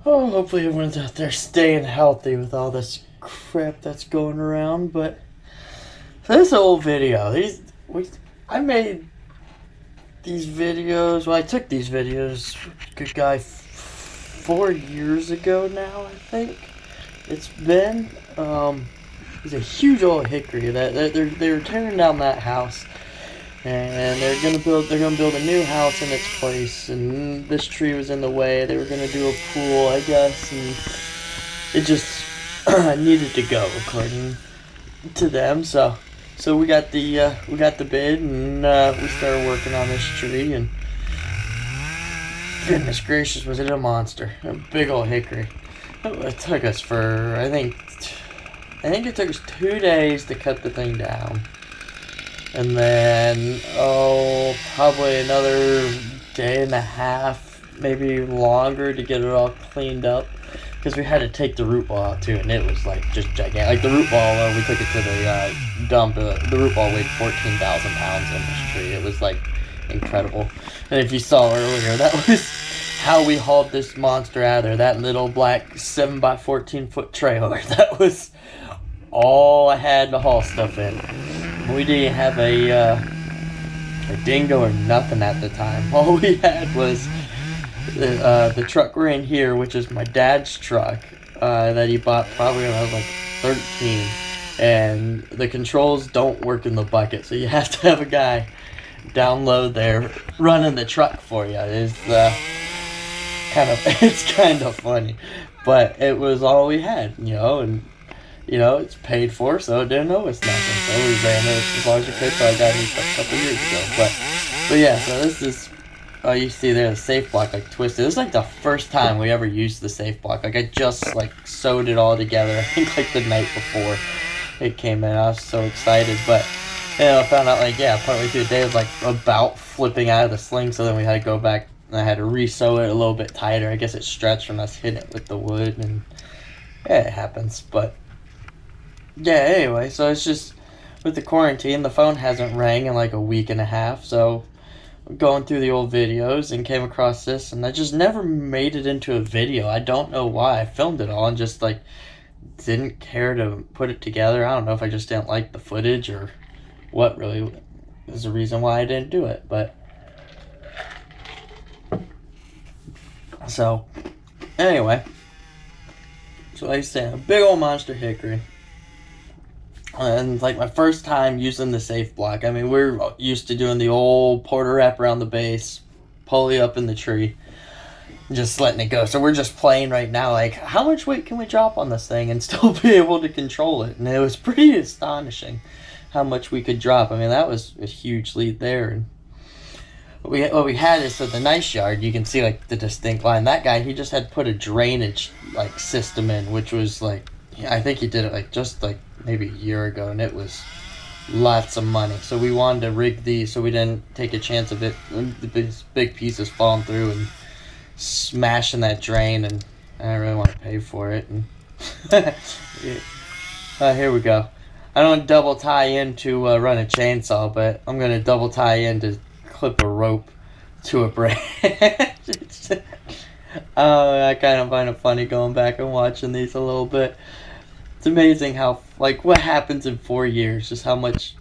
Oh, hopefully everyone's out there staying healthy with all this crap that's going around. But so this old video, I made these videos. Well, I took these videos. Good guy, 4 years ago now, I think it's been. It's a huge old hickory that they're tearing down that house, and they're gonna build a new house in its place. And this tree was in the way. They were gonna do a pool, I guess, and it just needed to go according to them. So we got the bid, and we started working on this tree. And goodness gracious, was it a monster! A big old hickory. It took us for I think it took us 2 days to cut the thing down. And then, probably another day and a half, maybe longer, to get it all cleaned up. Because we had to take the root ball out too, and it was like just gigantic. Like the root ball, we took it to the dump. The root ball weighed 14,000 pounds on this tree. It was like incredible. And if you saw earlier, that was how we hauled this monster out of there. That little black 7x14 foot trailer. That was all I had to haul stuff in. We didn't have a dingo or nothing at the time. All we had was the truck we're in here, which is my dad's truck that he bought probably when I was like 13. And the controls don't work in the bucket, so you have to have a guy download there running the truck for you. It's kind of funny, but it was all we had, and it's paid for, so it didn't owe us nothing. So we ran it as long as we could, so I got it a couple years ago. But yeah, so this is, you see there, the safe block, like, twisted. This is, like, the first time we ever used the safe block. Like, I just, like, sewed it all together, I think, like, the night before it came in. I was so excited, but, I found out, like, yeah, partway through the day, it was, like, about flipping out of the sling, so then we had to go back, and I had to re-sew it a little bit tighter. I guess it stretched from us hitting it with the wood, and, yeah, it happens, but yeah, anyway, so it's just with the quarantine, the phone hasn't rang in like a week and a half, so I'm going through the old videos and came across this, and I just never made it into a video. I don't know why. I filmed it all and just like didn't care to put it together. I don't know if I just didn't like the footage or what really is the reason why I didn't do it, but so anyway, so like I said, a big old monster hickory. And like my first time using the safe block. I mean, we're used to doing the old porter wrap around the base, pulley up in the tree, just letting it go. So we're just playing right now, like, how much weight can we drop on this thing and still be able to control it? And it was pretty astonishing how much we could drop. I mean, that was a huge lead there. And what we had is, so the nice yard, you can see like the distinct line. That guy, he just had put a drainage like system in, which was like, I think he did it like just like maybe a year ago, and it was lots of money. So we wanted to rig these so we didn't take a chance of it, the big pieces falling through and smashing that drain, and I don't really want to pay for it. And here we go. I don't double tie in to run a chainsaw, but I'm going to double tie in to clip a rope to a branch. I kind of find it funny going back and watching these a little bit. It's amazing how, like, what happens in 4 years, just how much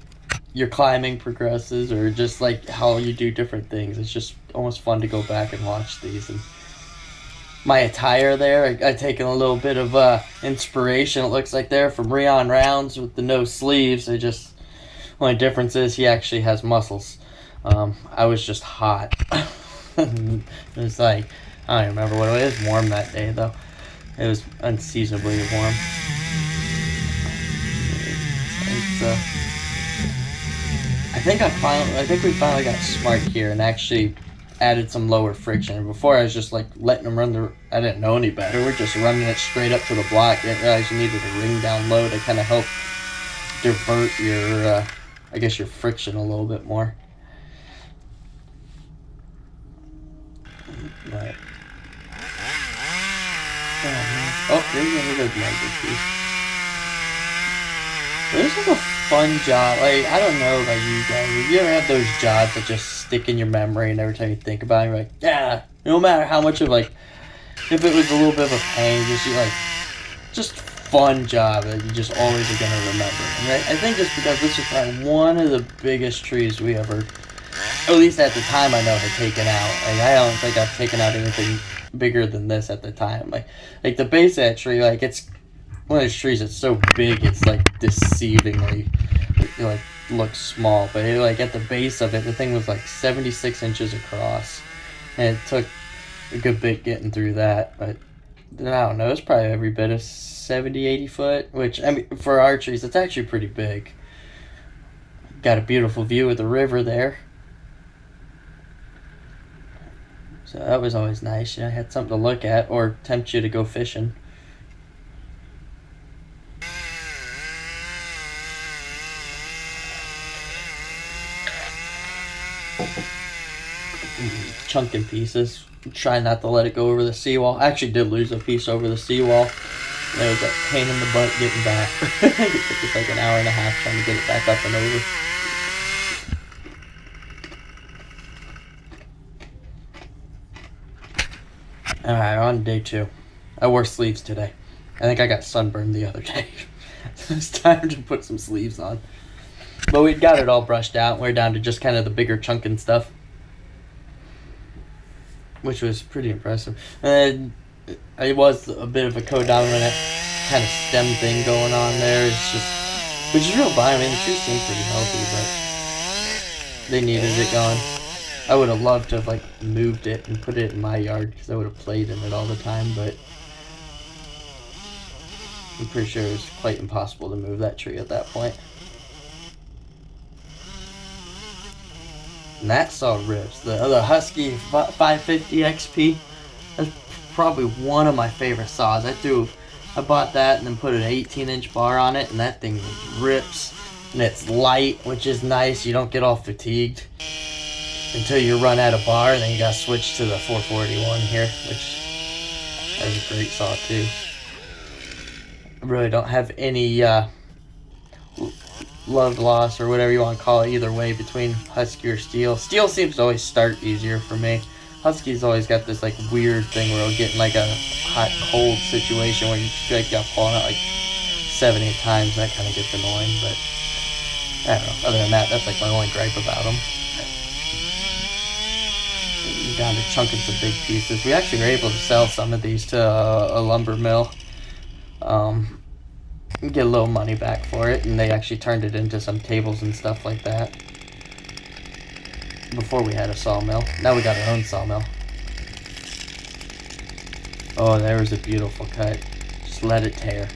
your climbing progresses, or just, like, how you do different things. It's just almost fun to go back and watch these. And my attire there, I taken a little bit of inspiration, it looks like there, from Rion Rounds with the no sleeves. Only difference is he actually has muscles. I was just hot. It was like, I don't remember what it was. It was warm that day, though. It was unseasonably warm. I think we finally got smart here and actually added some lower friction. Before I was just like letting them run I didn't know any better. We're just running it straight up to the block. Didn't realize you needed a ring down low to kind of help divert your, I guess, your friction a little bit more. But, here goes the other piece. This is a fun job. Like, I don't know about you guys. If you ever have those jobs that just stick in your memory, and every time you think about it, you're like, yeah, no matter how much of like if it was a little bit of a pain, just fun job that you just always are gonna remember. And I think it's because this was probably one of the biggest trees we ever, at least at the time, I know, had taken out. Like, I don't think I've taken out anything bigger than this at the time. Like the base of that tree, like, it's one of those trees that's so big, it's like deceivingly, like, looks small. But it, like, at the base of it, the thing was like 76 inches across, and it took a good bit getting through that. But I don't know, it's probably every bit of 70, 80 foot, which, I mean, for our trees, it's actually pretty big. Got a beautiful view of the river there. So that was always nice. You know, I had something to look at or tempt you to go fishing. Chunking pieces. Try not to let it go over the seawall. I actually did lose a piece over the seawall. And it was a pain in the butt getting back. It took us like an hour and a half trying to get it back up and over. Alright, on to day 2. I wore sleeves today. I think I got sunburned the other day. So it's time to put some sleeves on. But we'd got it all brushed out. We're down to just kind of the bigger chunking stuff, which was pretty impressive. And it was a bit of a codominant kind of stem thing going on there. It's just, which is real fine. I mean, the tree seemed pretty healthy, but they needed it gone. I would have loved to have like moved it and put it in my yard because I would have played in it all the time, but I'm pretty sure it was quite impossible to move that tree at that point. And that saw rips. The Husky 550 XP, that's probably one of my favorite saws. I bought that and then put an 18-inch bar on it, and that thing rips. And it's light, which is nice. You don't get all fatigued until you run out of bar, and then you gotta switch to the 441 here, which is a great saw too. I really don't have any love loss or whatever you want to call it either way between Husky or Steel. Steel seems to always start easier for me. Husky's always got this like weird thing where it'll get in like a hot cold situation where you feel like you got pulling it like 7, 8 times. That kind of gets annoying, but I don't know. Other than that, that's like my only gripe about them. Down to chunking some big pieces. We actually were able to sell some of these to a lumber mill. Get a little money back for it, and they actually turned it into some tables and stuff like that. Before we had a sawmill. Now we got our own sawmill. Oh, there was a beautiful cut. Just let it tear.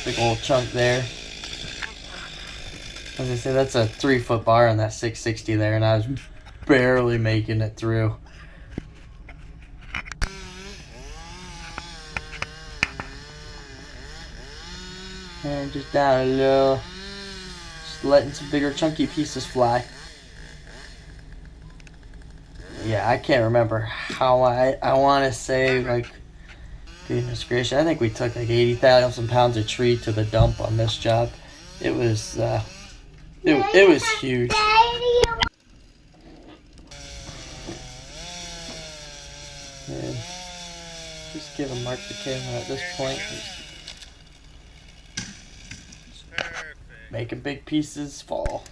Big old chunk there. As I say, that's a 3-foot bar on that 660 there, and I was barely making it through. And just down a little, just letting some bigger chunky pieces fly. Yeah, I can't remember how I want to say, like, goodness gracious, I think we took like 80,000 pounds of tree to the dump on this job. It was, it was huge. And just give a mark the camera at this point. Making big pieces fall.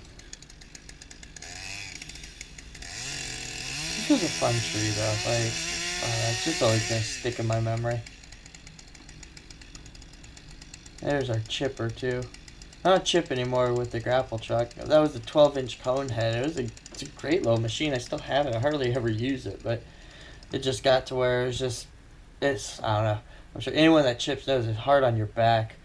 This was a fun tree though. It's just always gonna stick in my memory. There's our chipper too. I don't chip anymore with the grapple truck. That was a 12-inch cone head. It's a great little machine. I still have it. I hardly ever use it, but it just got to where I don't know. I'm sure anyone that chips knows it's hard on your back,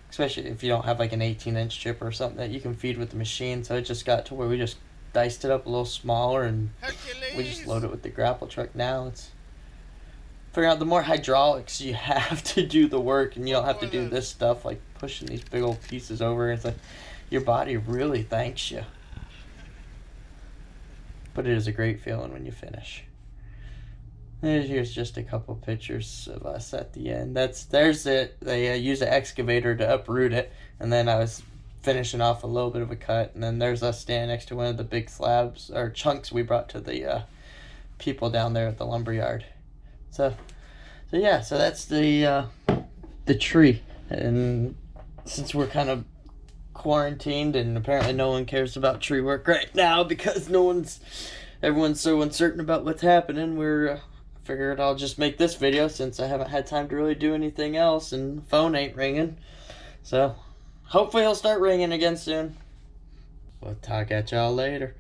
especially if you don't have like an 18-inch chipper or something that you can feed with the machine. So it just got to where we just diced it up a little smaller, and we just load it with the grapple truck now. It's figuring out the more hydraulics you have to do the work, and you don't have to do this stuff like pushing these big old pieces over. It's like your body really thanks you. But it is a great feeling when you finish. Here's just a couple pictures of us at the end. There's it. They used an excavator to uproot it, and then I was finishing off a little bit of a cut, and then there's us standing next to one of the big slabs or chunks we brought to the people down there at the lumber yard. So yeah, so that's the tree. And since we're kind of quarantined and apparently no one cares about tree work right now because everyone's so uncertain about what's happening, figured I'll just make this video since I haven't had time to really do anything else and the phone ain't ringing. So hopefully he'll start ringing again soon. We'll talk at y'all later.